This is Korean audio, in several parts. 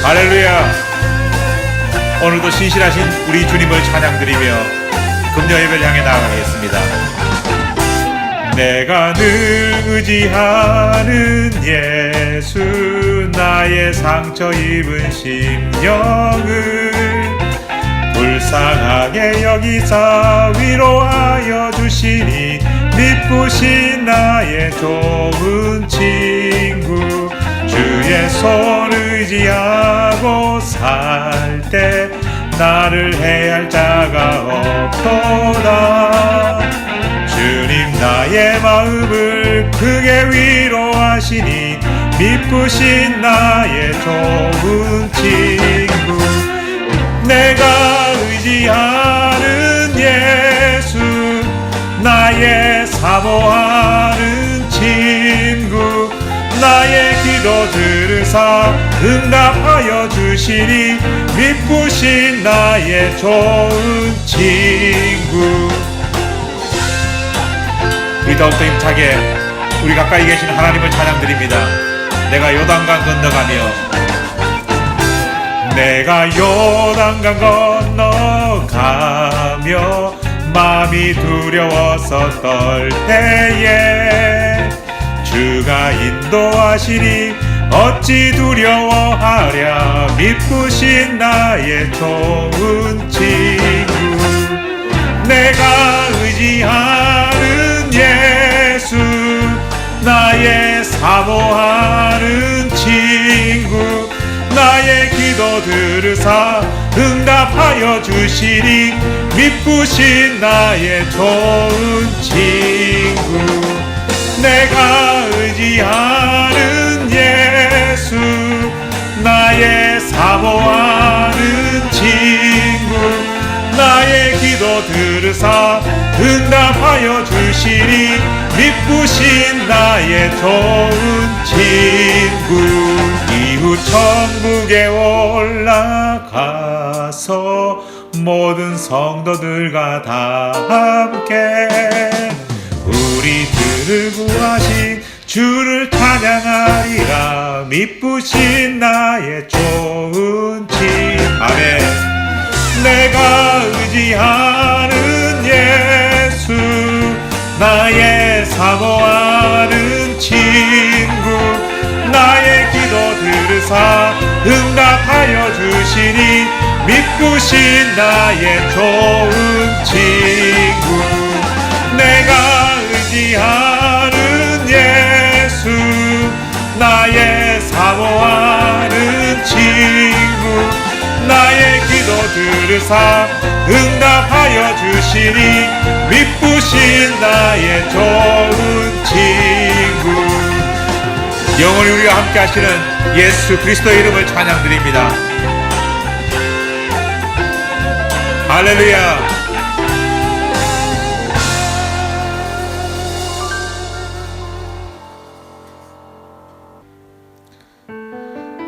할렐루야. 오늘도 신실하신 우리 주님을 찬양드리며 금요 예배를 향해 나아가겠습니다. 내가 늘 의지하는 예수, 나의 상처 입은 심령을 불쌍하게 여기사 위로하여 주시니, 미쁘신 나의 좋은 친구, 주의 손 의지하고 살 때 나를 해할 자가 없도다. 주님 나의 마음을 크게 위로하시니, 미쁘신 나의 좋은 친구, 내가 의지하는 예수, 나의 사모하는 친구, 나의 기도 들으사 응답하여 주시니, 미쁘신 나의 좋은 친구. 우리 더욱더 힘차게 우리 가까이 계신 하나님을 찬양드립니다. 내가 요단강 건너가며, 내가 요단강 건너가며 마음이 두려워서 떨 때에 주가 인도하시니 어찌 두려워하랴. 미쁘신 나의 좋은 친구, 내가 의지하는 예수, 나의 사모하는 친구, 나의 기도 들으사 응답하여 주시니, 미쁘신 나의 좋은 친구, 내가 의지하는 예수, 나의 사모하는 친구, 나의 기도 들으사 응답하여 주시니, 미쁘신 나의 좋은 친구. 이후 천국에 올라가서 모든 성도들과 다 함께 우리들을 구하신 주를 찬양하리라. 미쁘신 나의 좋은 친구. 아멘. 내가 의지하는 예수, 나의 사모하는 친구, 나의 기도 들으사 응답하여 주시니, 미쁘신 나의 좋은 친구, 내가 의지하는 예수, 나의 사모하는 친구, 나의 기도 들으사 응답하여 주시니, 미쁘신 나의 좋은 친구. 영원히 우리와 함께 하시는 예수 그리스도의 이름을 찬양드립니다. 할렐루야.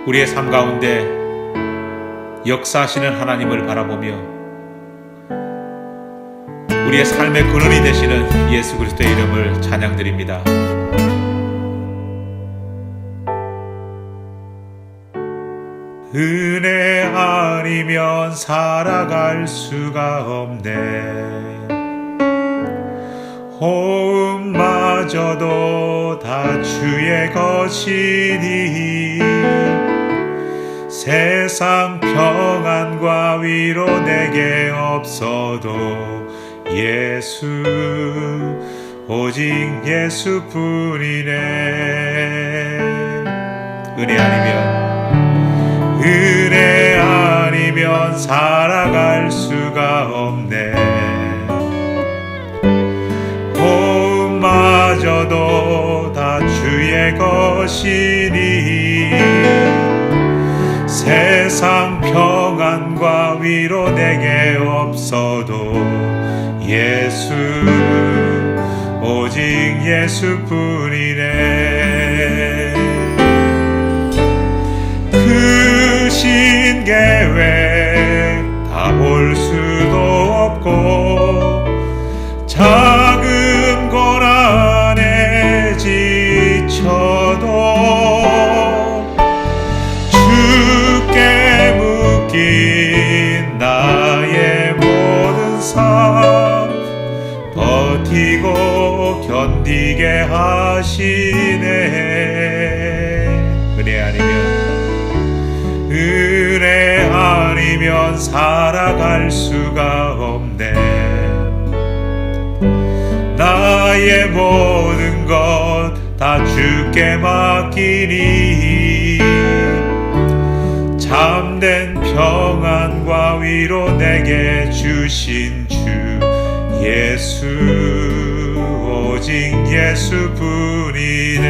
우리의 삶 가운데 역사하시는 하나님을 바라보며 우리의 삶의 근원이 되시는 예수 그리스도의 이름을 찬양드립니다. 은혜 아니면 살아갈 수가 없네. 호흡마저도 다 주의 것이니, 세상 평안과 위로 내게 없어도 예수, 오직 예수뿐이네. 은혜 아니면 살아갈 수가 없네. 호흡마저도 다 주의 것이니, 세상 평안과 위로 내게 없어도 예수, 오직 예수뿐이네. 크신 계획 다 볼 수도 없고, 작은 고난에 지쳐도 하시네. 은혜 아니면 살아갈 수가 없네. 나의 모든 것 다 주께 맡기니 참된 평안과 위로 내게 주신 주 예수, 오직 예수뿐이네.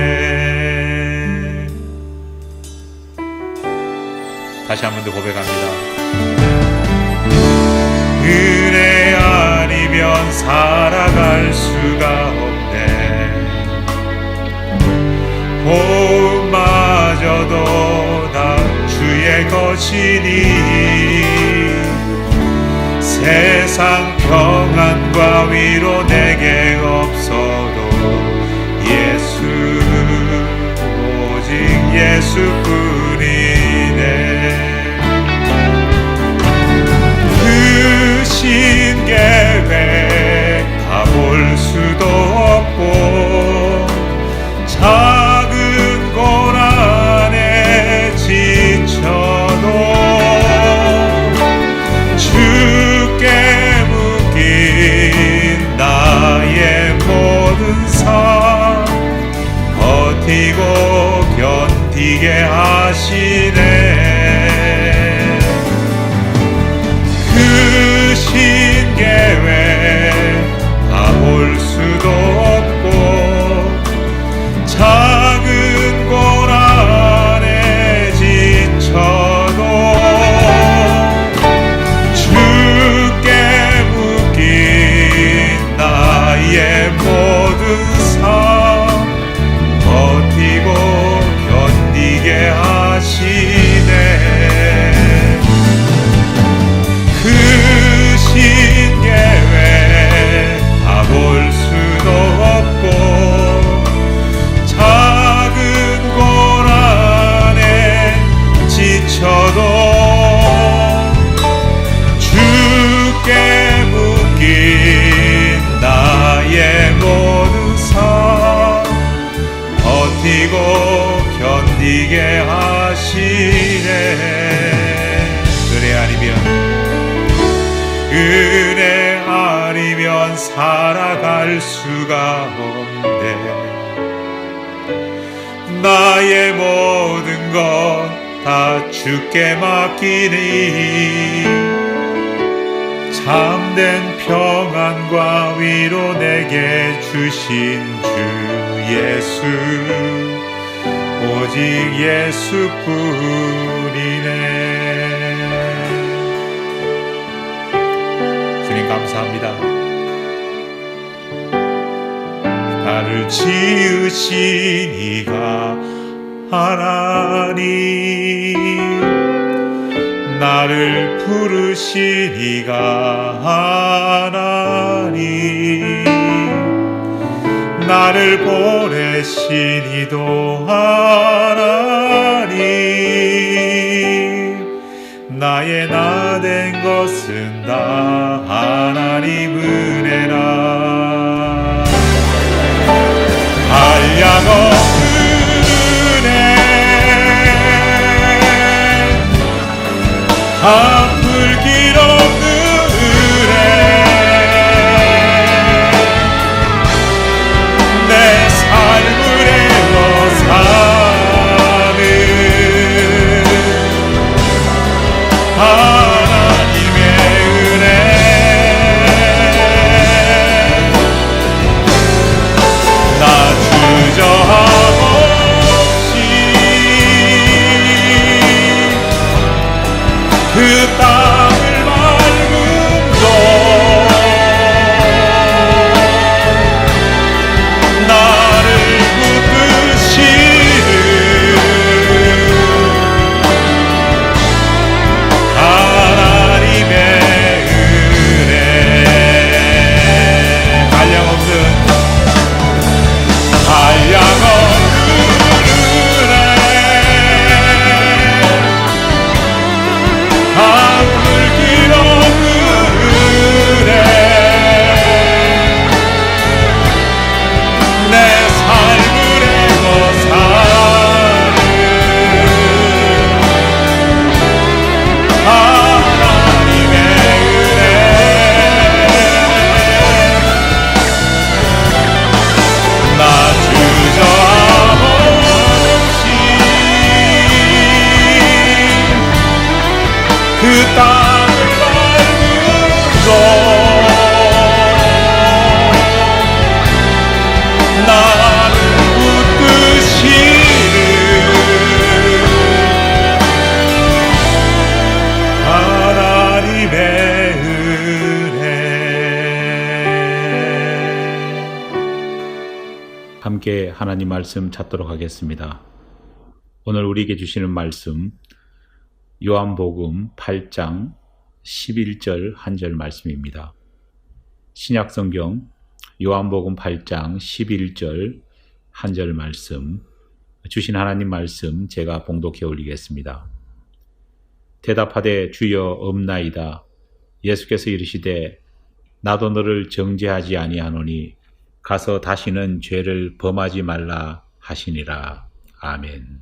다시 한 번 더 고백합니다. 은혜 아니면 살아갈 수가 없네. 호흡마저도 다 주의 것이니 세상 평안과 위로 내게 없어도 예수, 오직 예수뿐이네. 크신 계획 다 볼 수도 없고 작은 고난에 지쳐도 주께 묶인 나의 모든 삶 버티고 견디게 하시네. 크신 계획 다 볼 수도 없고 작은 고난에 지쳐도 주께 묶인 나의 모든 삶 버티고 견디게 하시네. 크신 계획 다 볼 수도 없고 작은 고난에 지쳐도 주께 묶인 나의 모든 삶 버티고 견디게 하시네. 은혜 아니면 살아갈 수가 없네. 나의 모든 것 다 주께 맡기니 참된 평안과 위로 내게 주신 주 예수, 오직 예수뿐이네. 주님 감사합니다. 나를 지으신 이가 하나님, 나를 부르신 이가 하나님, 나를 보내신 이도 하나님, 나의 나 된 것은 다 하나님 은혜라. 한량없는 한풀 길 없는 은혜, 내 삶을 애워 사는 하나님의 은혜. 땅을 밟으며 나를 붙드시는 하나님의 은혜. 함께 하나님 말씀 찾도록 하겠습니다. 오늘 우리에게 주시는 말씀 요한복음 8장 11절 한 절 말씀입니다. 신약성경 요한복음 8장 11절 한 절 말씀, 주신 하나님 말씀 제가 봉독해 올리겠습니다. 대답하되 주여 없나이다. 예수께서 이르시되 나도 너를 정죄하지 아니하노니 가서 다시는 죄를 범하지 말라 하시니라. 아멘.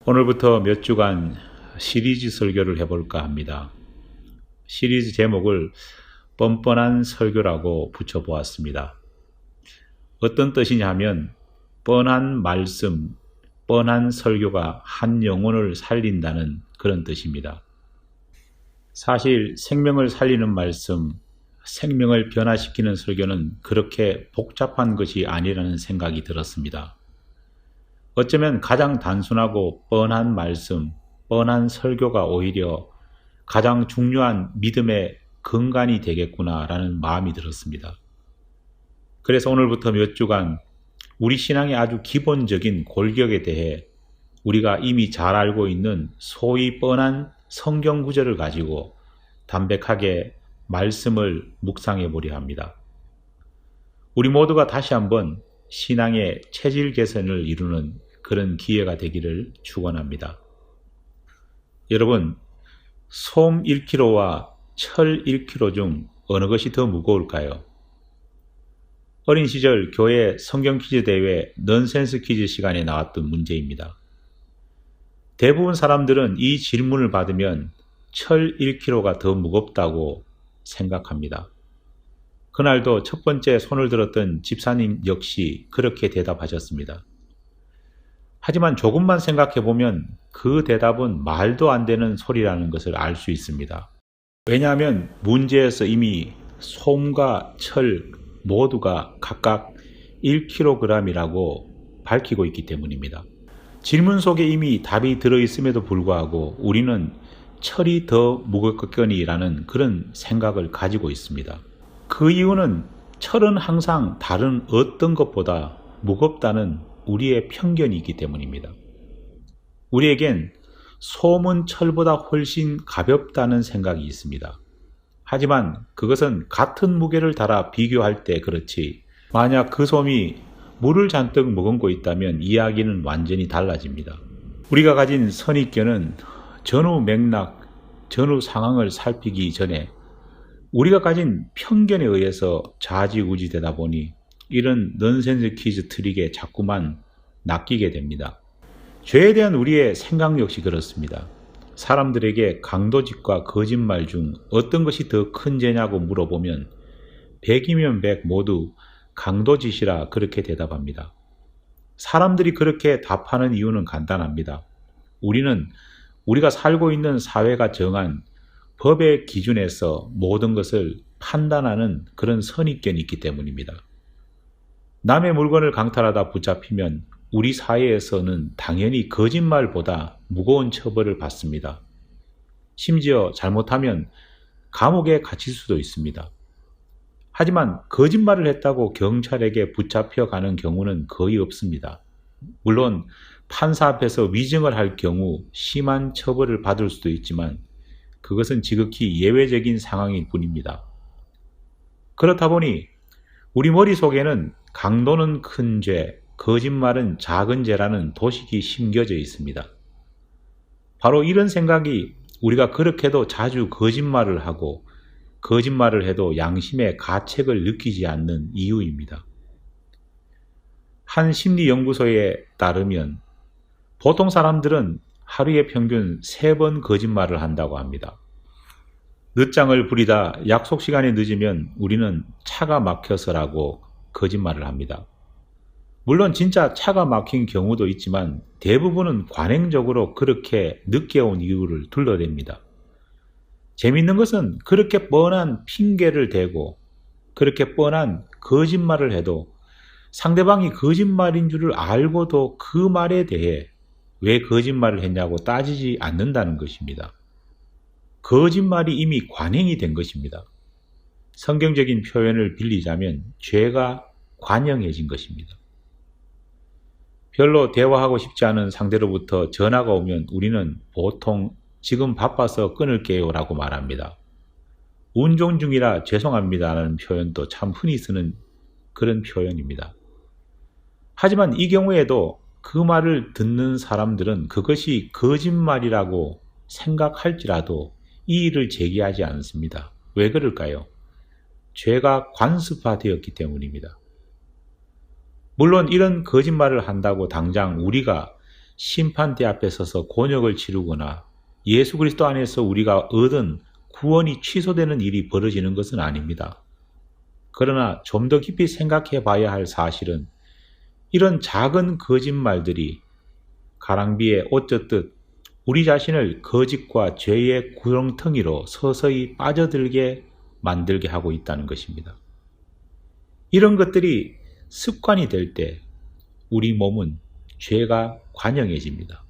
오늘부터 몇 주간 시리즈 설교를 해볼까 합니다. 시리즈 제목을 뻔뻔한 설교라고 붙여보았습니다. 어떤 뜻이냐 하면 뻔한 말씀, 뻔한 설교가 한 영혼을 살린다는 그런 뜻입니다. 사실 생명을 살리는 말씀, 생명을 변화시키는 설교는 그렇게 복잡한 것이 아니라는 생각이 들었습니다. 어쩌면 가장 단순하고 뻔한 말씀, 뻔한 설교가 오히려 가장 중요한 믿음의 근간이 되겠구나라는 마음이 들었습니다. 그래서 오늘부터 몇 주간 우리 신앙의 아주 기본적인 골격에 대해 우리가 이미 잘 알고 있는 소위 뻔한 성경 구절을 가지고 담백하게 말씀을 묵상해 보려 합니다. 우리 모두가 다시 한번 신앙의 체질 개선을 이루는 그런 기회가 되기를 축원합니다. 여러분, 솜 1kg와 철 1kg 중 어느 것이 더 무거울까요? 어린 시절 교회 성경 퀴즈 대회 넌센스 퀴즈 시간에 나왔던 문제입니다. 대부분 사람들은 이 질문을 받으면 철 1kg가 더 무겁다고 생각합니다. 그날도 첫 번째 손을 들었던 집사님 역시 그렇게 대답하셨습니다. 하지만 조금만 생각해 보면 그 대답은 말도 안 되는 소리라는 것을 알 수 있습니다. 왜냐하면 문제에서 이미 솜과 철 모두가 각각 1kg이라고 밝히고 있기 때문입니다. 질문 속에 이미 답이 들어있음에도 불구하고 우리는 철이 더 무겁겠거니라는 그런 생각을 가지고 있습니다. 그 이유는 철은 항상 다른 어떤 것보다 무겁다는 우리의 편견이 있기 때문입니다. 우리에겐 솜은 철보다 훨씬 가볍다는 생각이 있습니다. 하지만 그것은 같은 무게를 달아 비교할 때 그렇지, 만약 그 솜이 물을 잔뜩 머금고 있다면 이야기는 완전히 달라집니다. 우리가 가진 선입견은 전후 맥락, 전후 상황을 살피기 전에 우리가 가진 편견에 의해서 좌지우지 되다 보니 이런 넌센스 퀴즈 트릭에 자꾸만 낚이게 됩니다. 죄에 대한 우리의 생각 역시 그렇습니다. 사람들에게 강도짓과 거짓말 중 어떤 것이 더 큰 죄냐고 물어보면 100이면 100 모두 강도짓이라 그렇게 대답합니다. 사람들이 그렇게 답하는 이유는 간단합니다. 우리는 우리가 살고 있는 사회가 정한 법의 기준에서 모든 것을 판단하는 그런 선입견이 있기 때문입니다. 남의 물건을 강탈하다 붙잡히면 우리 사회에서는 당연히 거짓말보다 무거운 처벌을 받습니다. 심지어 잘못하면 감옥에 갇힐 수도 있습니다. 하지만 거짓말을 했다고 경찰에게 붙잡혀가는 경우는 거의 없습니다. 물론 판사 앞에서 위증을 할 경우 심한 처벌을 받을 수도 있지만 그것은 지극히 예외적인 상황일 뿐입니다. 그렇다 보니 우리 머릿속에는 강도는 큰 죄, 거짓말은 작은 죄라는 도식이 심겨져 있습니다. 바로 이런 생각이 우리가 그렇게도 자주 거짓말을 하고 거짓말을 해도 양심의 가책을 느끼지 않는 이유입니다. 한 심리연구소에 따르면 보통 사람들은 하루에 평균 3번 거짓말을 한다고 합니다. 늦장을 부리다 약속 시간에 늦으면 우리는 차가 막혀서라고 거짓말을 합니다. 물론 진짜 차가 막힌 경우도 있지만 대부분은 관행적으로 그렇게 늦게 온 이유를 둘러댑니다. 재밌는 것은 그렇게 뻔한 핑계를 대고 그렇게 뻔한 거짓말을 해도 상대방이 거짓말인 줄을 알고도 그 말에 대해 왜 거짓말을 했냐고 따지지 않는다는 것입니다. 거짓말이 이미 관행이 된 것입니다. 성경적인 표현을 빌리자면 죄가 관영해진 것입니다. 별로 대화하고 싶지 않은 상대로부터 전화가 오면 우리는 보통 지금 바빠서 끊을게요 라고 말합니다. 운전 중이라 죄송합니다 라는 표현도 참 흔히 쓰는 그런 표현입니다. 하지만 이 경우에도 그 말을 듣는 사람들은 그것이 거짓말이라고 생각할지라도 이의를 제기하지 않습니다. 왜 그럴까요? 죄가 관습화되었기 때문입니다. 물론 이런 거짓말을 한다고 당장 우리가 심판대 앞에 서서 곤욕을 치르거나 예수 그리스도 안에서 우리가 얻은 구원이 취소되는 일이 벌어지는 것은 아닙니다. 그러나 좀 더 깊이 생각해 봐야 할 사실은 이런 작은 거짓말들이 가랑비에 옷 젖듯 우리 자신을 거짓과 죄의 구렁텅이로 서서히 빠져들게 만들게 하고 있다는 것입니다. 이런 것들이 습관이 될 때 우리 몸은 죄가 관영해집니다.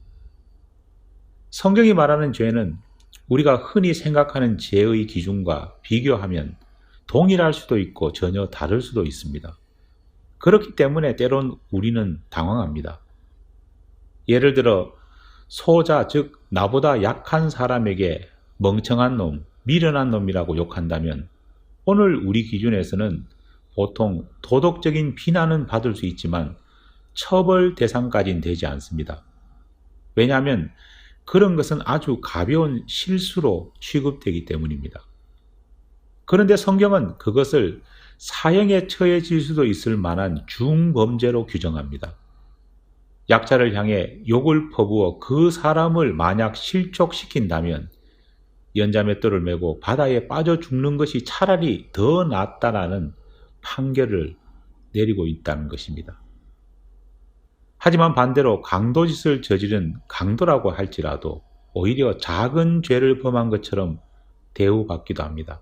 성경이 말하는 죄는 우리가 흔히 생각하는 죄의 기준과 비교하면 동일할 수도 있고 전혀 다를 수도 있습니다. 그렇기 때문에 때론 우리는 당황합니다. 예를 들어 소자, 즉 나보다 약한 사람에게 멍청한 놈, 미련한 놈이라고 욕한다면 오늘 우리 기준에서는 보통 도덕적인 비난은 받을 수 있지만 처벌 대상까지는 되지 않습니다. 왜냐하면 그런 것은 아주 가벼운 실수로 취급되기 때문입니다. 그런데 성경은 그것을 사형에 처해질 수도 있을 만한 중범죄로 규정합니다. 약자를 향해 욕을 퍼부어 그 사람을 만약 실족시킨다면 연자맷돌을 메고 바다에 빠져 죽는 것이 차라리 더 낫다라는 판결을 내리고 있다는 것입니다. 하지만 반대로 강도짓을 저지른 강도라고 할지라도 오히려 작은 죄를 범한 것처럼 대우받기도 합니다.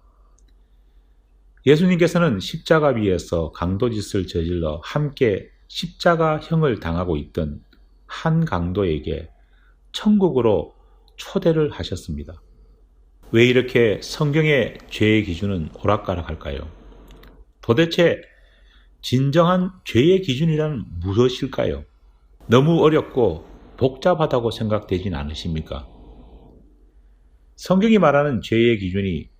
예수님께서는 십자가 위에서 강도짓을 저질러 함께 십자가형을 당하고 있던 한 강도에게 천국으로 초대를 하셨습니다. 왜 이렇게 성경의 죄의 기준은 오락가락할까요? 도대체 진정한 죄의 기준이란 무엇일까요? 너무 어렵고 복잡하다고 생각되진 않으십니까? 성경이 말하는 죄의 기준이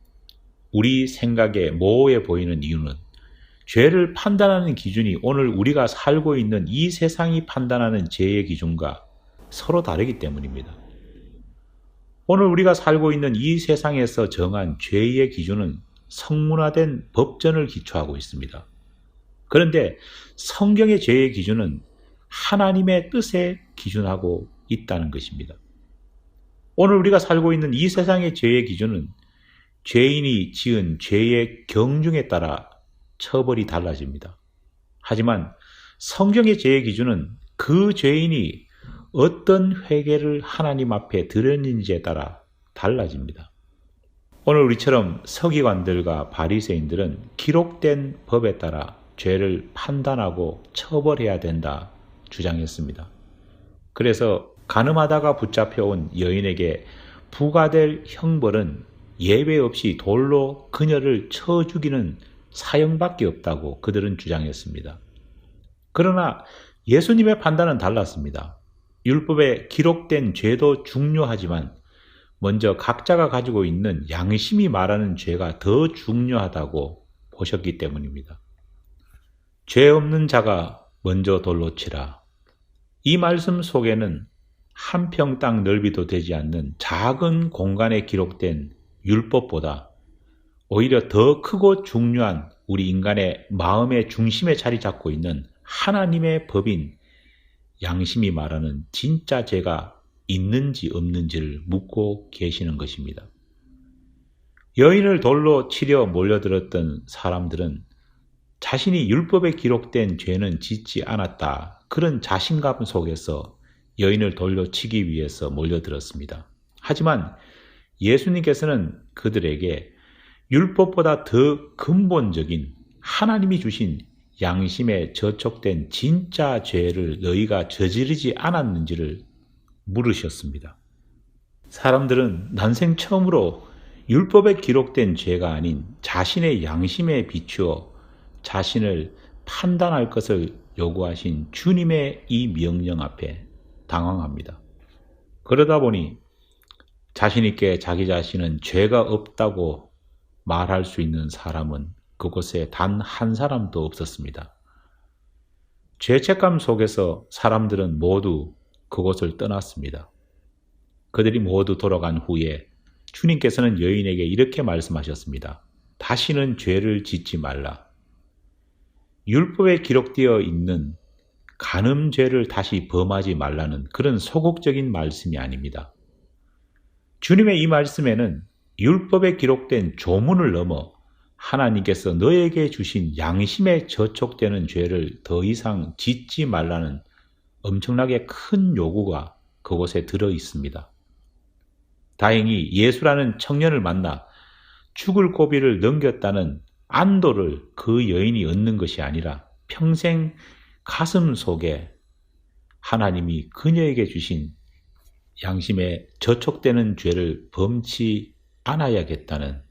우리 생각에 모호해 보이는 이유는 죄를 판단하는 기준이 오늘 우리가 살고 있는 이 세상이 판단하는 죄의 기준과 서로 다르기 때문입니다. 오늘 우리가 살고 있는 이 세상에서 정한 죄의 기준은 성문화된 법전을 기초하고 있습니다. 그런데 성경의 죄의 기준은 하나님의 뜻에 기준하고 있다는 것입니다. 오늘 우리가 살고 있는 이 세상의 죄의 기준은 죄인이 지은 죄의 경중에 따라 처벌이 달라집니다. 하지만 성경의 죄의 기준은 그 죄인이 어떤 회개를 하나님 앞에 드렸는지에 따라 달라집니다. 오늘 우리처럼 서기관들과 바리새인들은 기록된 법에 따라 죄를 판단하고 처벌해야 된다 주장했습니다. 그래서 간음하다가 붙잡혀온 여인에게 부과될 형벌은 예외 없이 돌로 그녀를 쳐 죽이는 사형밖에 없다고 그들은 주장했습니다. 그러나 예수님의 판단은 달랐습니다. 율법에 기록된 죄도 중요하지만 먼저 각자가 가지고 있는 양심이 말하는 죄가 더 중요하다고 보셨기 때문입니다. 죄 없는 자가 먼저 돌로 치라. 이 말씀 속에는 한 평 땅 넓이도 되지 않는 작은 공간에 기록된 율법보다 오히려 더 크고 중요한 우리 인간의 마음의 중심에 자리 잡고 있는 하나님의 법인 양심이 말하는 진짜 죄가 있는지 없는지를 묻고 계시는 것입니다. 여인을 돌로 치려 몰려들었던 사람들은 자신이 율법에 기록된 죄는 짓지 않았다. 그런 자신감 속에서 여인을 돌려치기 위해서 몰려들었습니다. 하지만 예수님께서는 그들에게 율법보다 더 근본적인 하나님이 주신 양심에 저촉된 진짜 죄를 너희가 저지르지 않았는지를 물으셨습니다. 사람들은 난생 처음으로 율법에 기록된 죄가 아닌 자신의 양심에 비추어 자신을 판단할 것을 요구하신 주님의 이 명령 앞에 당황합니다. 그러다 보니 자신 있게 자기 자신은 죄가 없다고 말할 수 있는 사람은 그곳에 단 한 사람도 없었습니다. 죄책감 속에서 사람들은 모두 그곳을 떠났습니다. 그들이 모두 돌아간 후에 주님께서는 여인에게 이렇게 말씀하셨습니다. 다시는 죄를 짓지 말라. 율법에 기록되어 있는 간음죄를 다시 범하지 말라는 그런 소극적인 말씀이 아닙니다. 주님의 이 말씀에는 율법에 기록된 조문을 넘어 하나님께서 너에게 주신 양심에 저촉되는 죄를 더 이상 짓지 말라는 엄청나게 큰 요구가 그곳에 들어 있습니다. 다행히 예수라는 청년을 만나 죽을 고비를 넘겼다는 안도를 그 여인이 얻는 것이 아니라 평생 가슴 속에 하나님이 그녀에게 주신 양심에 저촉되는 죄를 범치 않아야겠다는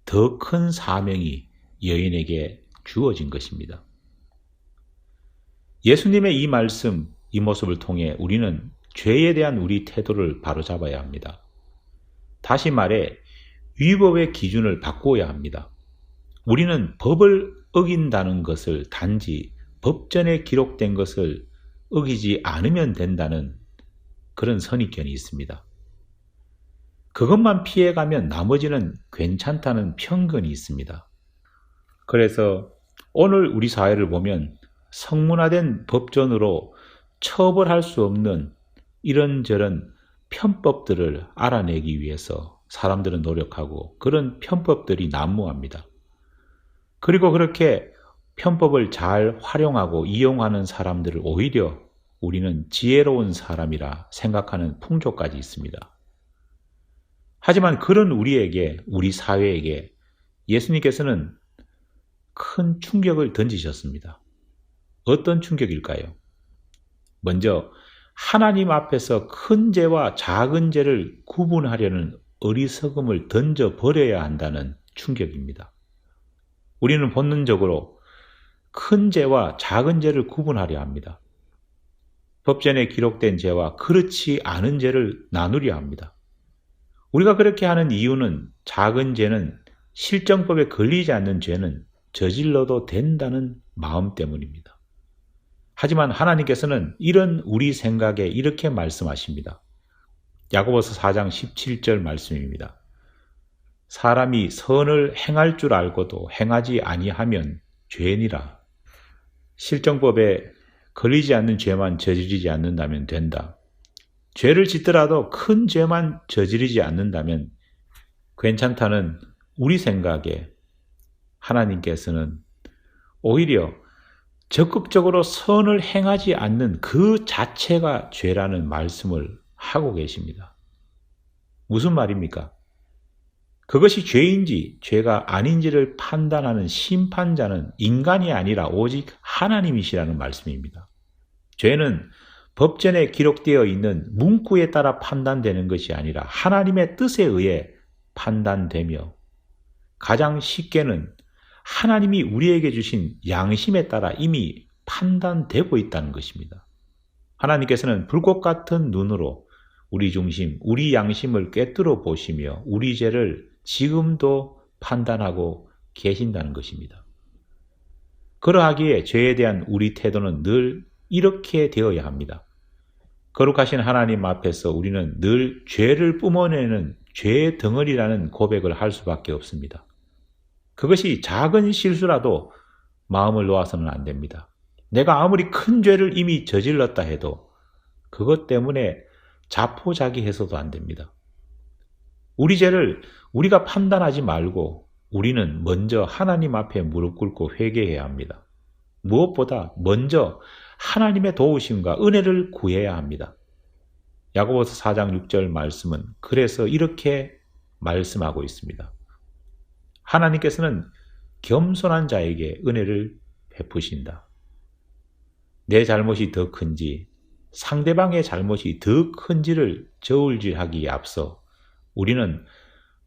더 큰 사명이 여인에게 주어진 것입니다. 예수님의 이 말씀, 이 모습을 통해 우리는 죄에 대한 우리 태도를 바로잡아야 합니다. 다시 말해 율법의 기준을 바꾸어야 합니다. 우리는 법을 어긴다는 것을 단지 법전에 기록된 것을 어기지 않으면 된다는 그런 선입견이 있습니다. 그것만 피해가면 나머지는 괜찮다는 편견이 있습니다. 그래서 오늘 우리 사회를 보면 성문화된 법전으로 처벌할 수 없는 이런저런 편법들을 알아내기 위해서 사람들은 노력하고 그런 편법들이 난무합니다. 그리고 그렇게 편법을 잘 활용하고 이용하는 사람들을 오히려 우리는 지혜로운 사람이라 생각하는 풍조까지 있습니다. 하지만 그런 우리에게, 우리 사회에게 예수님께서는 큰 충격을 던지셨습니다. 어떤 충격일까요? 먼저 하나님 앞에서 큰 죄와 작은 죄를 구분하려는 어리석음을 던져버려야 한다는 충격입니다. 우리는 본능적으로 큰 죄와 작은 죄를 구분하려 합니다. 법전에 기록된 죄와 그렇지 않은 죄를 나누려 합니다. 우리가 그렇게 하는 이유는 작은 죄는 실정법에 걸리지 않는 죄는 저질러도 된다는 마음 때문입니다. 하지만 하나님께서는 이런 우리 생각에 이렇게 말씀하십니다. 야고보서 4장 17절 말씀입니다. 사람이 선을 행할 줄 알고도 행하지 아니하면 죄니라. 실정법에 걸리지 않는 죄만 저지르지 않는다면 된다. 죄를 짓더라도 큰 죄만 저지르지 않는다면 괜찮다는 우리 생각에 하나님께서는 오히려 적극적으로 선을 행하지 않는 그 자체가 죄라는 말씀을 하고 계십니다. 무슨 말입니까? 그것이 죄인지 죄가 아닌지를 판단하는 심판자는 인간이 아니라 오직 하나님이시라는 말씀입니다. 죄는 법전에 기록되어 있는 문구에 따라 판단되는 것이 아니라 하나님의 뜻에 의해 판단되며 가장 쉽게는 하나님이 우리에게 주신 양심에 따라 이미 판단되고 있다는 것입니다. 하나님께서는 불꽃 같은 눈으로 우리 중심, 우리 양심을 꿰뚫어 보시며 우리 죄를 지금도 판단하고 계신다는 것입니다. 그러하기에 죄에 대한 우리 태도는 늘 이렇게 되어야 합니다. 거룩하신 하나님 앞에서 우리는 늘 죄를 뿜어내는 죄의 덩어리라는 고백을 할 수밖에 없습니다. 그것이 작은 실수라도 마음을 놓아서는 안 됩니다. 내가 아무리 큰 죄를 이미 저질렀다 해도 그것 때문에 자포자기해서도 안 됩니다. 우리 죄를 우리가 판단하지 말고 우리는 먼저 하나님 앞에 무릎 꿇고 회개해야 합니다. 무엇보다 먼저 하나님의 도우심과 은혜를 구해야 합니다. 야고보서 4장 6절 말씀은 그래서 이렇게 말씀하고 있습니다. 하나님께서는 겸손한 자에게 은혜를 베푸신다. 내 잘못이 더 큰지 상대방의 잘못이 더 큰지를 저울질하기에 앞서 우리는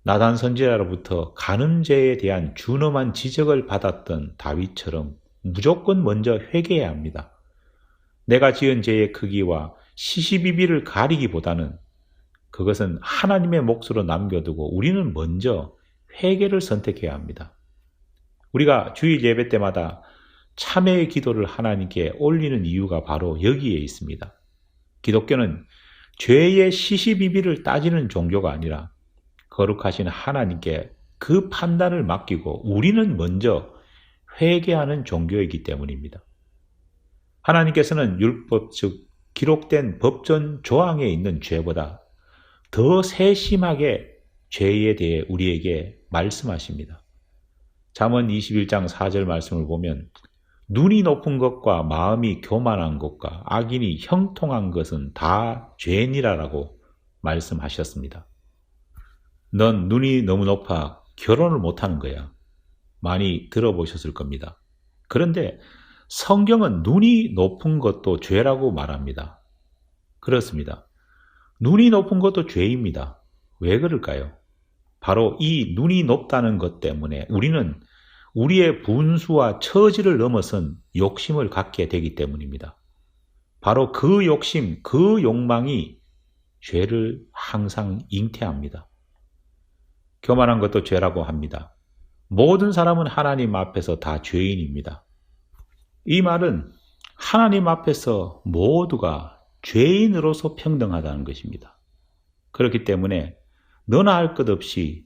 나단 선지자로부터 간음죄에 대한 준엄한 지적을 받았던 다윗처럼 무조건 먼저 회개해야 합니다. 내가 지은 죄의 크기와 시시비비를 가리기보다는 그것은 하나님의 몫으로 남겨두고 우리는 먼저 회개를 선택해야 합니다. 우리가 주일 예배 때마다 참회의 기도를 하나님께 올리는 이유가 바로 여기에 있습니다. 기독교는 죄의 시시비비를 따지는 종교가 아니라 거룩하신 하나님께 그 판단을 맡기고 우리는 먼저 회개하는 종교이기 때문입니다. 하나님께서는 율법 즉 기록된 법전 조항에 있는 죄보다 더 세심하게 죄에 대해 우리에게 말씀하십니다. 잠언 21장 4절 말씀을 보면 눈이 높은 것과 마음이 교만한 것과 악인이 형통한 것은 다 죄니라라고 말씀하셨습니다. 넌 눈이 너무 높아 결혼을 못하는 거야. 많이 들어보셨을 겁니다. 그런데 성경은 눈이 높은 것도 죄라고 말합니다. 그렇습니다. 눈이 높은 것도 죄입니다. 왜 그럴까요? 바로 이 눈이 높다는 것 때문에 우리는 우리의 분수와 처지를 넘어선 욕심을 갖게 되기 때문입니다. 바로 그 욕심, 그 욕망이 죄를 항상 잉태합니다. 교만한 것도 죄라고 합니다. 모든 사람은 하나님 앞에서 다 죄인입니다. 이 말은 하나님 앞에서 모두가 죄인으로서 평등하다는 것입니다. 그렇기 때문에 너나 할 것 없이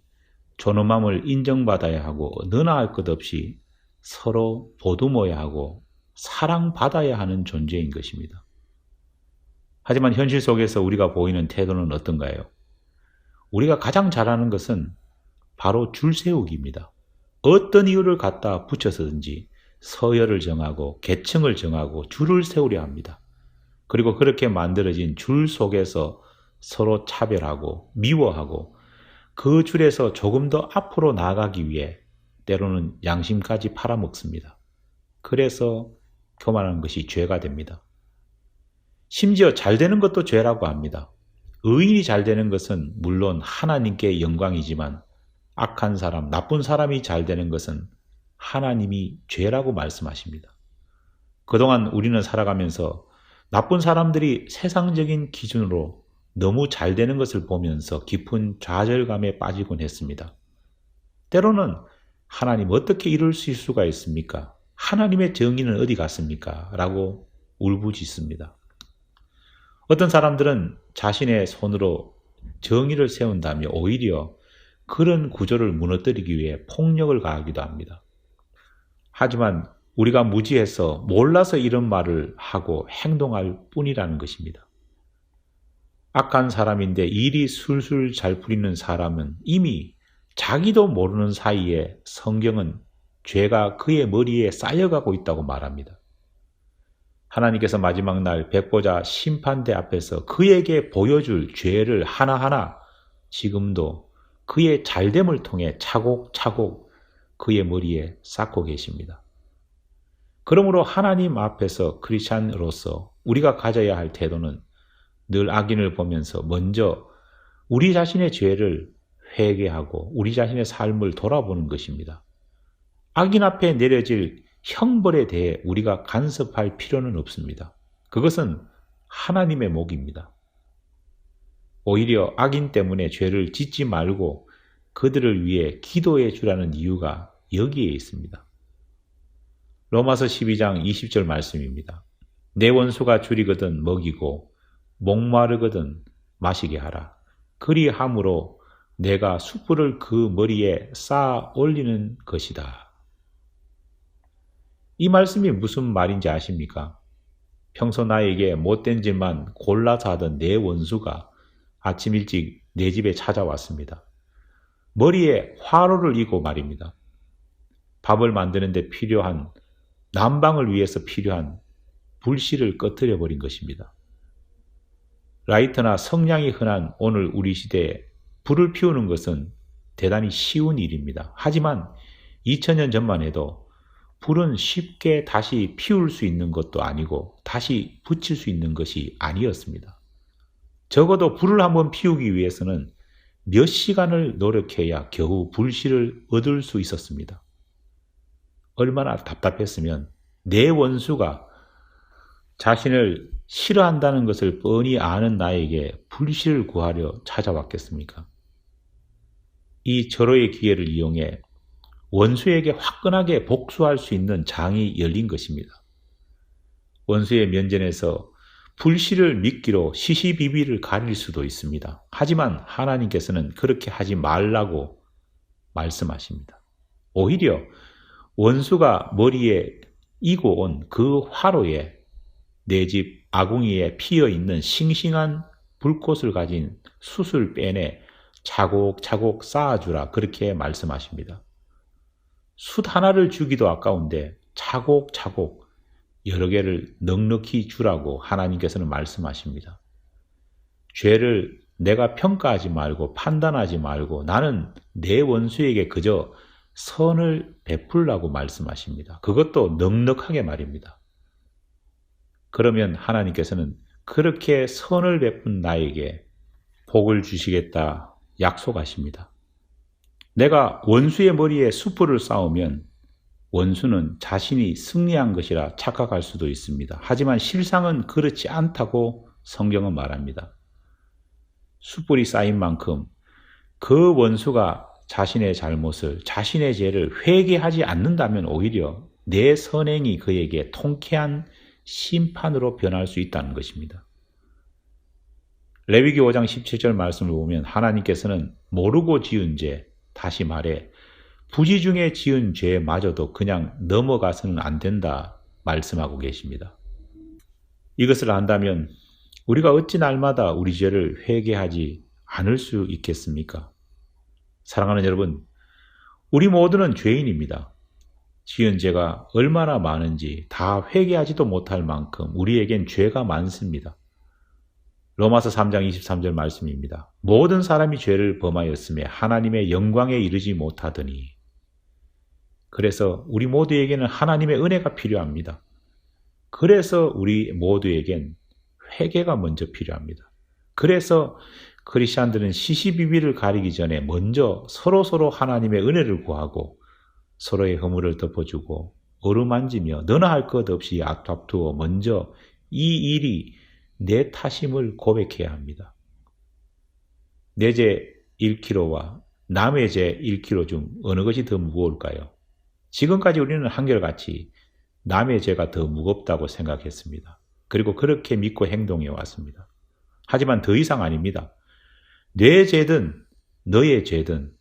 존엄함을 인정받아야 하고 너나 할 것 없이 서로 보듬어야 하고 사랑받아야 하는 존재인 것입니다. 하지만 현실 속에서 우리가 보이는 태도는 어떤가요? 우리가 가장 잘하는 것은 바로 줄 세우기입니다. 어떤 이유를 갖다 붙여서든지 서열을 정하고 계층을 정하고 줄을 세우려 합니다. 그리고 그렇게 만들어진 줄 속에서 서로 차별하고 미워하고 그 줄에서 조금 더 앞으로 나아가기 위해 때로는 양심까지 팔아먹습니다. 그래서 교만한 것이 죄가 됩니다. 심지어 잘 되는 것도 죄라고 합니다. 의인이 잘 되는 것은 물론 하나님께 영광이지만 악한 사람, 나쁜 사람이 잘 되는 것은 하나님이 죄라고 말씀하십니다. 그동안 우리는 살아가면서 나쁜 사람들이 세상적인 기준으로 너무 잘 되는 것을 보면서 깊은 좌절감에 빠지곤 했습니다. 때로는 하나님 어떻게 이럴 수가 있습니까? 하나님의 정의는 어디 갔습니까? 라고 울부짖습니다. 어떤 사람들은 자신의 손으로 정의를 세운다며 오히려 그런 구조를 무너뜨리기 위해 폭력을 가하기도 합니다. 하지만 우리가 무지해서 몰라서 이런 말을 하고 행동할 뿐이라는 것입니다. 악한 사람인데 일이 술술 잘 풀리는 사람은 이미 자기도 모르는 사이에 성경은 죄가 그의 머리에 쌓여가고 있다고 말합니다. 하나님께서 마지막 날 백보자 심판대 앞에서 그에게 보여줄 죄를 하나하나 지금도 그의 잘됨을 통해 차곡차곡 그의 머리에 쌓고 계십니다. 그러므로 하나님 앞에서 크리스찬으로서 우리가 가져야 할 태도는 늘 악인을 보면서 먼저 우리 자신의 죄를 회개하고 우리 자신의 삶을 돌아보는 것입니다. 악인 앞에 내려질 형벌에 대해 우리가 간섭할 필요는 없습니다. 그것은 하나님의 몫입니다. 오히려 악인 때문에 죄를 짓지 말고 그들을 위해 기도해 주라는 이유가 여기에 있습니다. 로마서 12장 20절 말씀입니다. 내 원수가 줄이거든 먹이고 목마르거든 마시게 하라. 그리함으로 내가 숯불을 그 머리에 쌓아 올리는 것이다. 이 말씀이 무슨 말인지 아십니까? 평소 나에게 못된 짓만 골라서 하던 내 원수가 아침 일찍 내 집에 찾아왔습니다. 머리에 화로를 이고 말입니다. 밥을 만드는 데 필요한, 난방을 위해서 필요한 불씨를 꺼뜨려 버린 것입니다. 라이터나 성냥이 흔한 오늘 우리 시대에 불을 피우는 것은 대단히 쉬운 일입니다. 하지만 2000년 전만 해도 불은 쉽게 다시 피울 수 있는 것도 아니고 다시 붙일 수 있는 것이 아니었습니다. 적어도 불을 한번 피우기 위해서는 몇 시간을 노력해야 겨우 불씨를 얻을 수 있었습니다. 얼마나 답답했으면 내 원수가 자신을 싫어한다는 것을 뻔히 아는 나에게 불씨를 구하려 찾아왔겠습니까? 이 절호의 기회를 이용해 원수에게 화끈하게 복수할 수 있는 장이 열린 것입니다. 원수의 면전에서 불씨를 미끼로 시시비비를 가릴 수도 있습니다. 하지만 하나님께서는 그렇게 하지 말라고 말씀하십니다. 오히려 원수가 머리에 이고 온 그 화로에 내 집 아궁이에 피어있는 싱싱한 불꽃을 가진 숯을 빼내 차곡차곡 쌓아주라, 그렇게 말씀하십니다. 숯 하나를 주기도 아까운데 차곡차곡 여러 개를 넉넉히 주라고 하나님께서는 말씀하십니다. 죄를 내가 평가하지 말고 판단하지 말고 나는 내 원수에게 그저 선을 베풀라고 말씀하십니다. 그것도 넉넉하게 말입니다. 그러면 하나님께서는 그렇게 선을 베푼 나에게 복을 주시겠다 약속하십니다. 내가 원수의 머리에 숯불을 쌓으면 원수는 자신이 승리한 것이라 착각할 수도 있습니다. 하지만 실상은 그렇지 않다고 성경은 말합니다. 숯불이 쌓인 만큼 그 원수가 자신의 잘못을, 자신의 죄를 회개하지 않는다면 오히려 내 선행이 그에게 통쾌한 심판으로 변할 수 있다는 것입니다. 레위기 5장 17절 말씀을 보면 하나님께서는 모르고 지은 죄, 다시 말해 부지 중에 지은 죄마저도 그냥 넘어가서는 안 된다 말씀하고 계십니다. 이것을 안다면 우리가 어찌 날마다 우리 죄를 회개하지 않을 수 있겠습니까? 사랑하는 여러분, 우리 모두는 죄인입니다. 지은 죄가 얼마나 많은지 다 회개하지도 못할 만큼 우리에겐 죄가 많습니다. 로마서 3장 23절 말씀입니다. 모든 사람이 죄를 범하였으며 하나님의 영광에 이르지 못하더니. 그래서 우리 모두에게는 하나님의 은혜가 필요합니다. 그래서 우리 모두에겐 회개가 먼저 필요합니다. 그래서 크리스찬들은 시시비비를 가리기 전에 먼저 서로 하나님의 은혜를 구하고 서로의 허물을 덮어주고 어루만지며 너나 할 것 없이 앞다투어 먼저 이 일이 내 탓임을 고백해야 합니다. 내 죄 1kg와 남의 죄 1kg 중 어느 것이 더 무거울까요? 지금까지 우리는 한결같이 남의 죄가 더 무겁다고 생각했습니다. 그리고 그렇게 믿고 행동해 왔습니다. 하지만 더 이상 아닙니다. 내 죄든 너의 죄든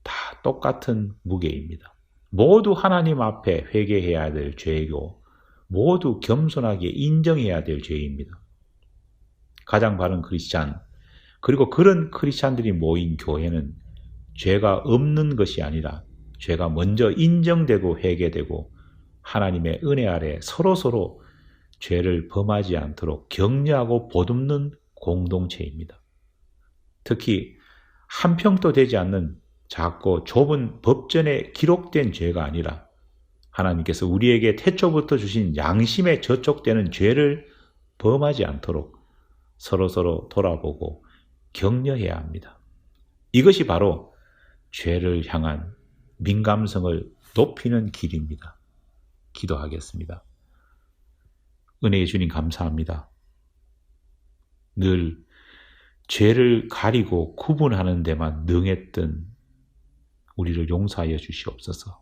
다 똑같은 무게입니다. 모두 하나님 앞에 회개해야 될 죄이고 모두 겸손하게 인정해야 될 죄입니다. 가장 바른 크리스찬, 그리고 그런 크리스찬들이 모인 교회는 죄가 없는 것이 아니라 죄가 먼저 인정되고 회개되고 하나님의 은혜 아래 서로 죄를 범하지 않도록 격려하고 보듬는 공동체입니다. 특히 한 평도 되지 않는 작고 좁은 법전에 기록된 죄가 아니라 하나님께서 우리에게 태초부터 주신 양심에 저촉되는 죄를 범하지 않도록 서로 돌아보고 격려해야 합니다. 이것이 바로 죄를 향한 민감성을 높이는 길입니다. 기도하겠습니다. 은혜의 주님 감사합니다. 늘 죄를 가리고 구분하는 데만 능했던 우리를 용서하여 주시옵소서.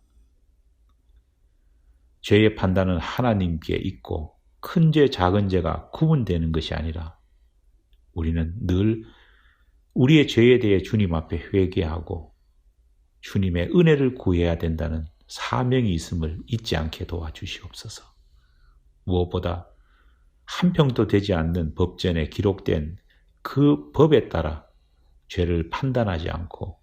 죄의 판단은 하나님께 있고 큰 죄, 작은 죄가 구분되는 것이 아니라 우리는 늘 우리의 죄에 대해 주님 앞에 회개하고 주님의 은혜를 구해야 된다는 사명이 있음을 잊지 않게 도와주시옵소서. 무엇보다 한 평도 되지 않는 법전에 기록된 그 법에 따라 죄를 판단하지 않고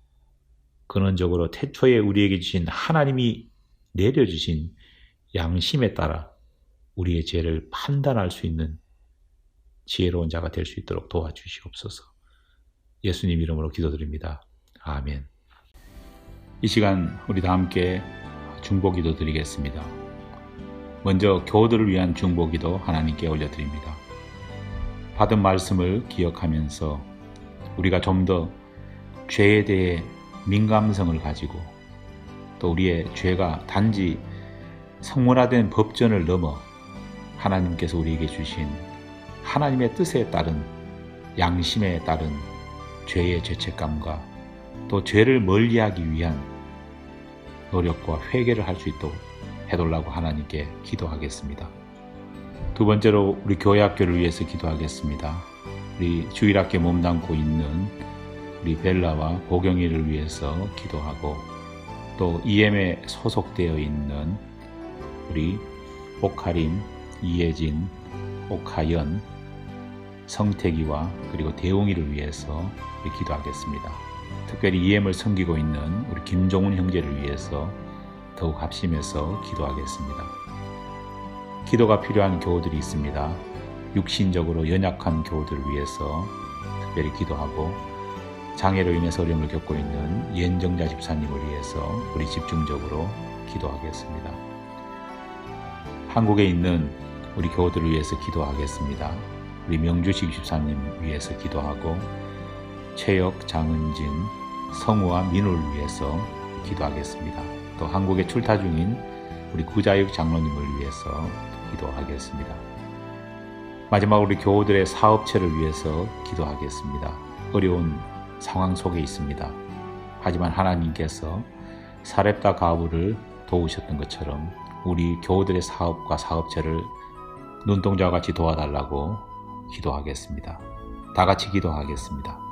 근원적으로 태초에 우리에게 주신 하나님이 내려주신 양심에 따라 우리의 죄를 판단할 수 있는 지혜로운 자가 될 수 있도록 도와주시옵소서. 예수님 이름으로 기도드립니다. 아멘. 이 시간 우리 다 함께 중보기도 드리겠습니다. 먼저 교우들을 위한 중보기도 하나님께 올려드립니다. 받은 말씀을 기억하면서 우리가 좀 더 죄에 대해 민감성을 가지고 또 우리의 죄가 단지 성문화된 법전을 넘어 하나님께서 우리에게 주신 하나님의 뜻에 따른 양심에 따른 죄의 죄책감과 또 죄를 멀리하기 위한 노력과 회개를 할 수 있도록 해달라고 하나님께 기도하겠습니다. 두 번째로 우리 교회 학교를 위해서 기도하겠습니다. 우리 주일학교에 몸담고 있는 우리 벨라와 보경이를 위해서 기도하고 또 EM에 소속되어 있는 우리 옥하림, 이혜진, 옥하연, 성태기와 그리고 대웅이를 위해서 우리 기도하겠습니다. 특별히 EM을 섬기고 있는 우리 김종훈 형제를 위해서 더욱 합심해서 기도하겠습니다. 기도가 필요한 교우들이 있습니다. 육신적으로 연약한 교우들을 위해서 특별히 기도하고 장애로 인해서 어려움을 겪고 있는 연정자 집사님을 위해서 우리 집중적으로 기도하겠습니다. 한국에 있는 우리 교우들을 위해서 기도하겠습니다. 우리 명주식 집사님 위해서 기도하고 최혁, 장은진, 성우와 민우를 위해서 기도하겠습니다. 또 한국에 출타 중인 우리 구자육 장로님을 위해서 기도하겠습니다. 마지막으로 우리 교우들의 사업체를 위해서 기도하겠습니다. 어려운 상황 속에 있습니다. 하지만 하나님께서 사렙다 가부를 도우셨던 것처럼 우리 교우들의 사업과 사업체를 눈동자와 같이 도와달라고 기도하겠습니다. 다 같이 기도하겠습니다.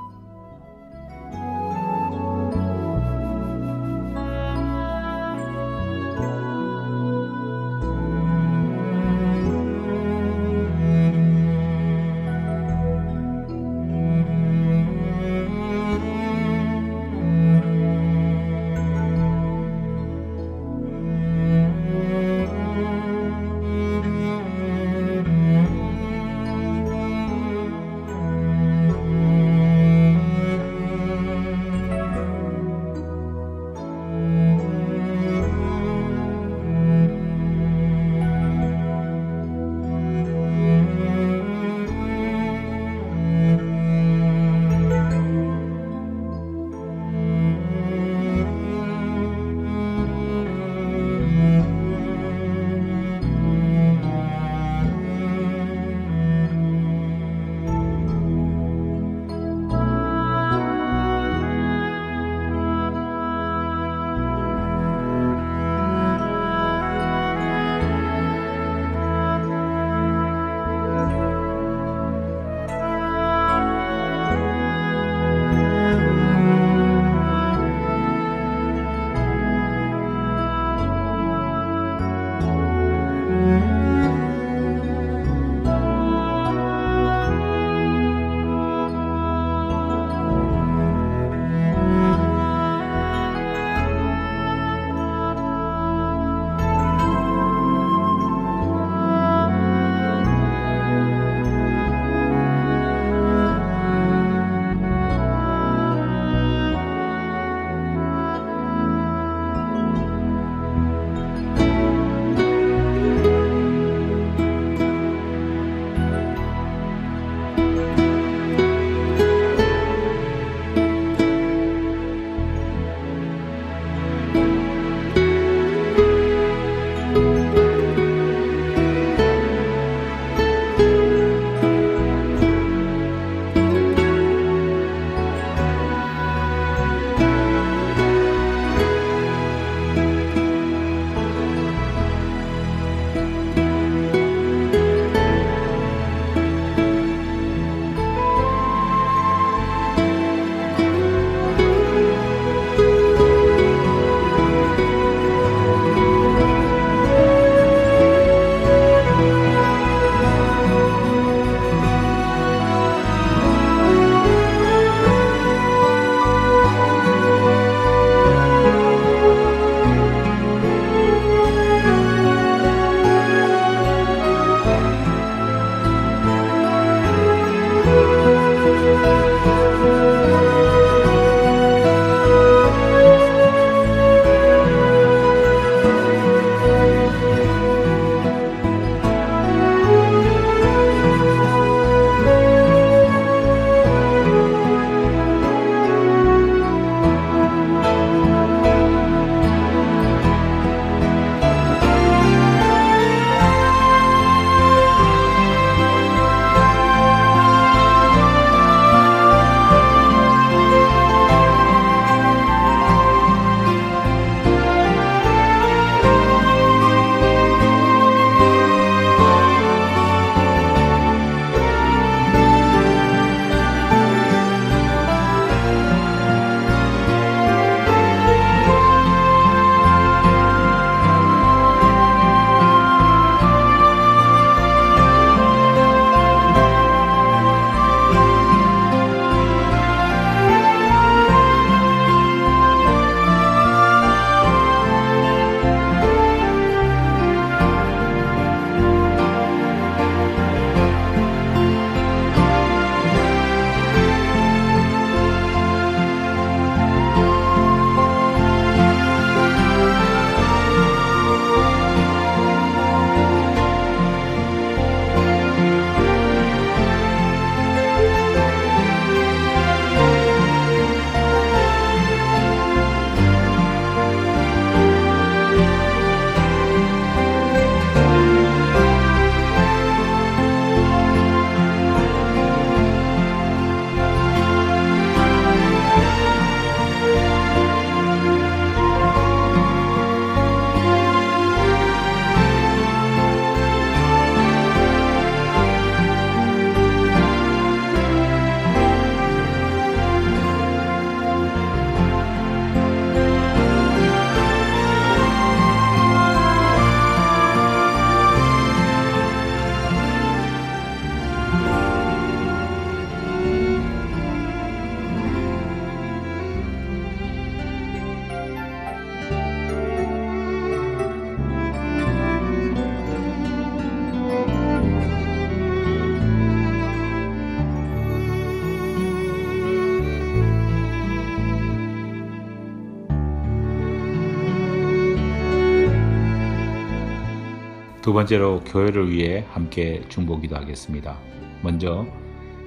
두 번째로 교회를 위해 함께 중보기도 하겠습니다. 먼저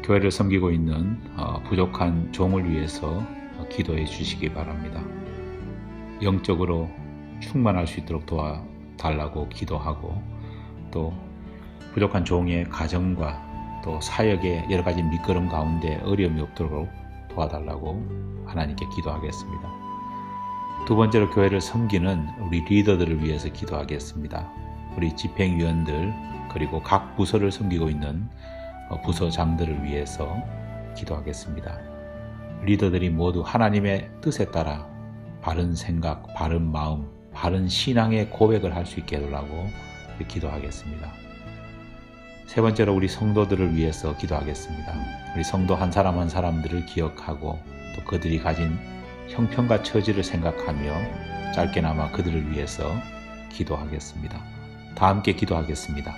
교회를 섬기고 있는 부족한 종을 위해서 기도해 주시기 바랍니다. 영적으로 충만할 수 있도록 도와달라고 기도하고, 또 부족한 종의 가정과 또 사역의 여러 가지 미끄럼 가운데 어려움이 없도록 도와달라고 하나님께 기도하겠습니다. 두 번째로 교회를 섬기는 우리 리더들을 위해서 기도하겠습니다. 우리 집행위원들, 그리고 각 부서를 섬기고 있는 부서장들을 위해서 기도하겠습니다. 리더들이 모두 하나님의 뜻에 따라 바른 생각, 바른 마음, 바른 신앙의 고백을 할 수 있게 해달라고 기도하겠습니다. 세 번째로 우리 성도들을 위해서 기도하겠습니다. 우리 성도 한 사람 한 사람들을 기억하고, 또 그들이 가진 형편과 처지를 생각하며 짧게나마 그들을 위해서 기도하겠습니다. 다 함께 기도하겠습니다.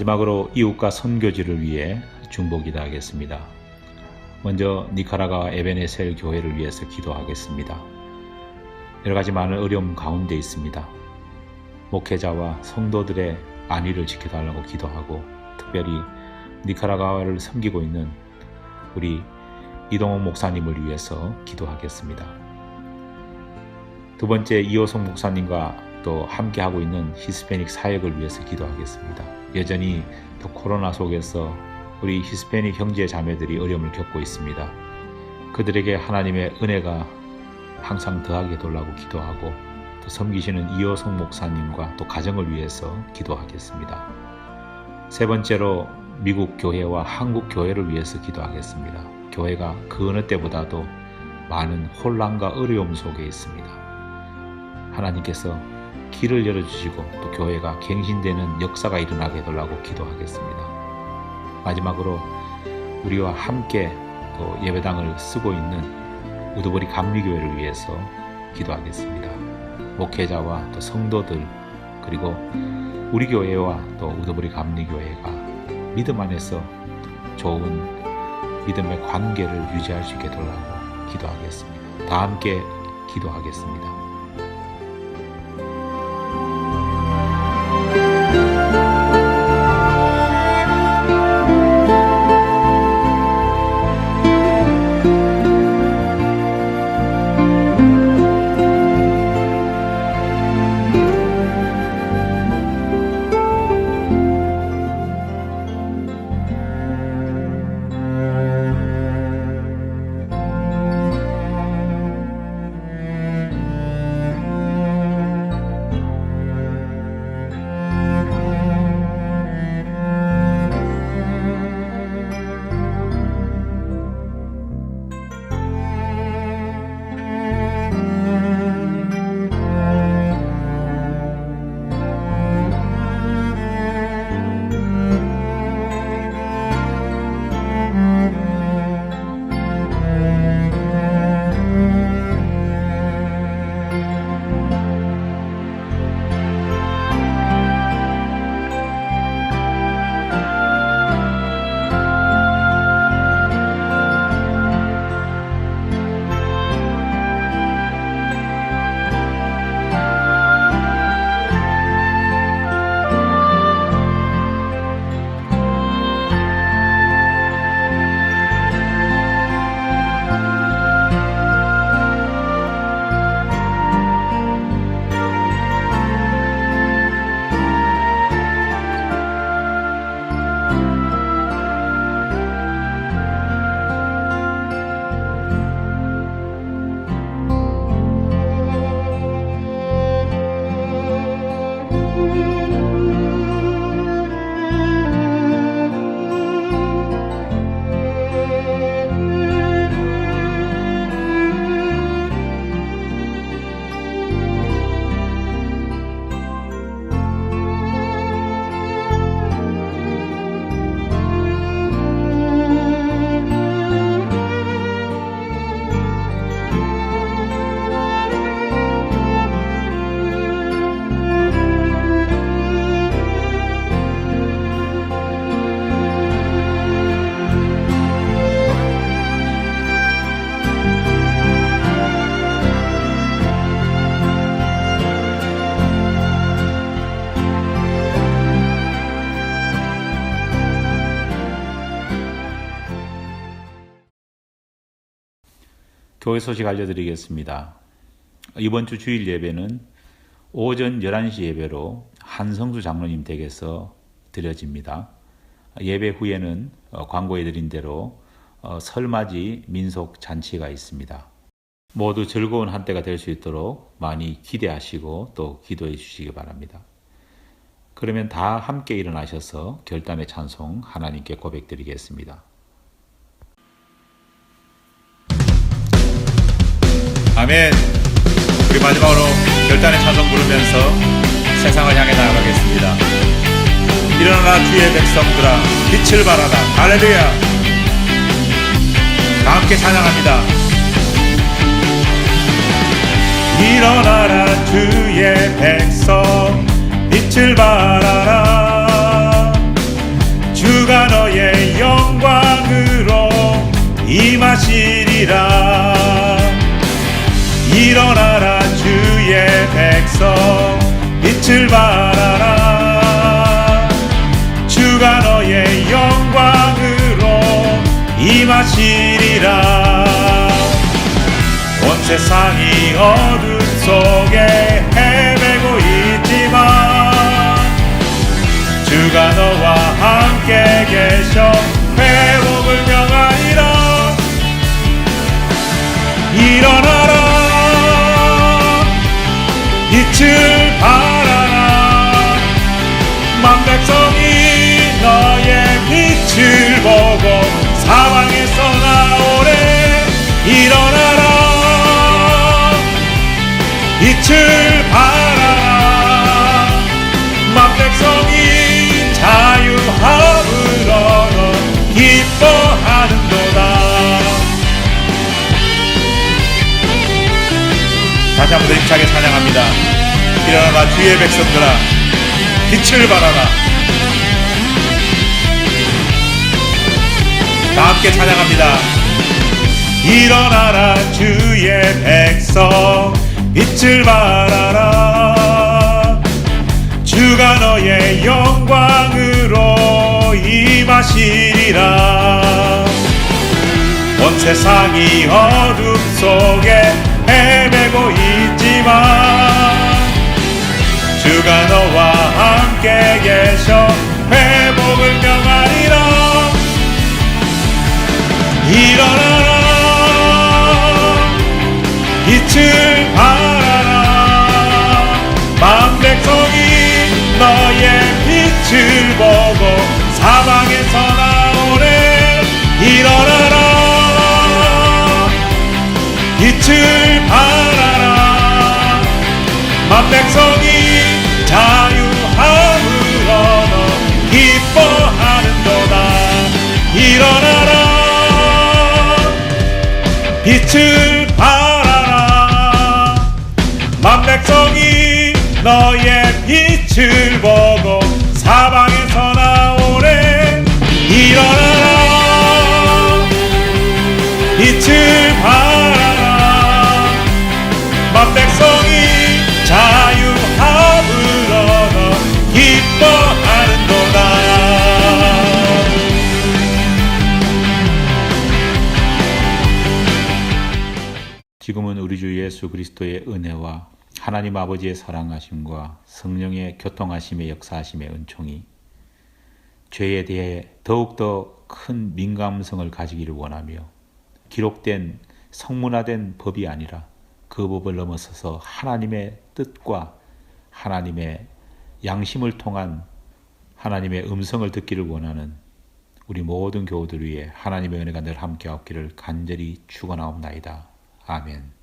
마지막으로 이웃과 선교지를 위해 중보기도하겠습니다. 먼저 니카라과와 에베네셀 교회를 위해서 기도하겠습니다. 여러가지 많은 어려움 가운데 있습니다. 목회자와 성도들의 안위를 지켜달라고 기도하고, 특별히 니카라과를 섬기고 있는 우리 이동욱 목사님을 위해서 기도하겠습니다. 두 번째, 이호성 목사님과 또 함께하고 있는 히스패닉 사역을 위해서 기도하겠습니다. 여전히 또 코로나 속에서 우리 히스패닉 형제 자매들이 어려움을 겪고 있습니다. 그들에게 하나님의 은혜가 항상 더하게 달라고 기도하고, 또 섬기시는 이호성 목사님과 또 가정을 위해서 기도하겠습니다. 세 번째로 미국 교회와 한국 교회를 위해서 기도하겠습니다. 교회가 그 어느 때보다도 많은 혼란과 어려움 속에 있습니다. 하나님께서 길을 열어주시고 또 교회가 갱신되는 역사가 일어나게 해달라고 기도하겠습니다. 마지막으로 우리와 함께 또 예배당을 쓰고 있는 우두머리 감리교회를 위해서 기도하겠습니다. 목회자와 또 성도들, 그리고 우리 교회와 또 우두머리 감리교회가 믿음 안에서 좋은 믿음의 관계를 유지할 수 있게 해달라고 기도하겠습니다. 다 함께 기도하겠습니다. 교회 소식 알려드리겠습니다. 이번 주 주일 예배는 오전 11시 예배로 한성수 장로님 댁에서 드려집니다. 예배 후에는 광고해 드린 대로 설맞이 민속 잔치가 있습니다. 모두 즐거운 한때가 될 수 있도록 많이 기대하시고 또 기도해 주시기 바랍니다. 그러면 다 함께 일어나셔서 결단의 찬송 하나님께 고백드리겠습니다. 아멘. 우리 마지막으로 결단의 찬송 부르면서 세상을 향해 나아가겠습니다. 일어나라 주의 백성들아, 빛을 발하라. 할렐루야. 다 함께 찬양합니다. 일어나라 주의 백성, 빛을 발하라. 너의 영광으로 임하시리라. 일어나라 주의 백성 빛을 발하라. 주가 너의 영광으로 임하시리라. 온 세상이 어둠 속에 헤매고 있지만 주가 너와 함께 계셔 회복을 명하리라. 일어나라 빛을 발하라. 만백성이 너의 빛을 보고 사방에서 나오래. 일어나라 빛을 발하라. 만백성이 자유함을 얻어 기뻐하는도다. 다시 한번 힘차게 찬양합니다. 일어나라 주의 백성들아 빛을 발하라. 다 함께 찬양합니다. 일어나라 주의 백성 빛을 발하라. 주가 너의 영광으로 임하시리라. 온 세상이 어둠 속에 헤매고 있지만 주가 너와 함께 계셔 회복을 명하리라. 일어나라 빛을 발하라. 만백성이 너의 빛을 보고 사방에서 나오네. 일어나라 빛을 발하라. 만백성이 자유함을 얻어 기뻐하는도다. 일어나라 빛을 발하라. 만백성이 너의 빛을 보고 사방에서 나오네. 일어나라 빛을 발하라. 만백성이 자유함을 얻어 기뻐하는도다. 지금은 우리 주 예수 그리스도의 은혜와 하나님 아버지의 사랑하심과 성령의 교통하심의 역사하심의 은총이 죄에 대해 더욱더 큰 민감성을 가지기를 원하며 기록된 성문화된 법이 아니라 그 법을 넘어서서 하나님의 뜻과 하나님의 양심을 통한 하나님의 음성을 듣기를 원하는 우리 모든 교우들 위해 하나님의 은혜가 늘 함께 없기를 간절히 축원하옵나이다. 아멘.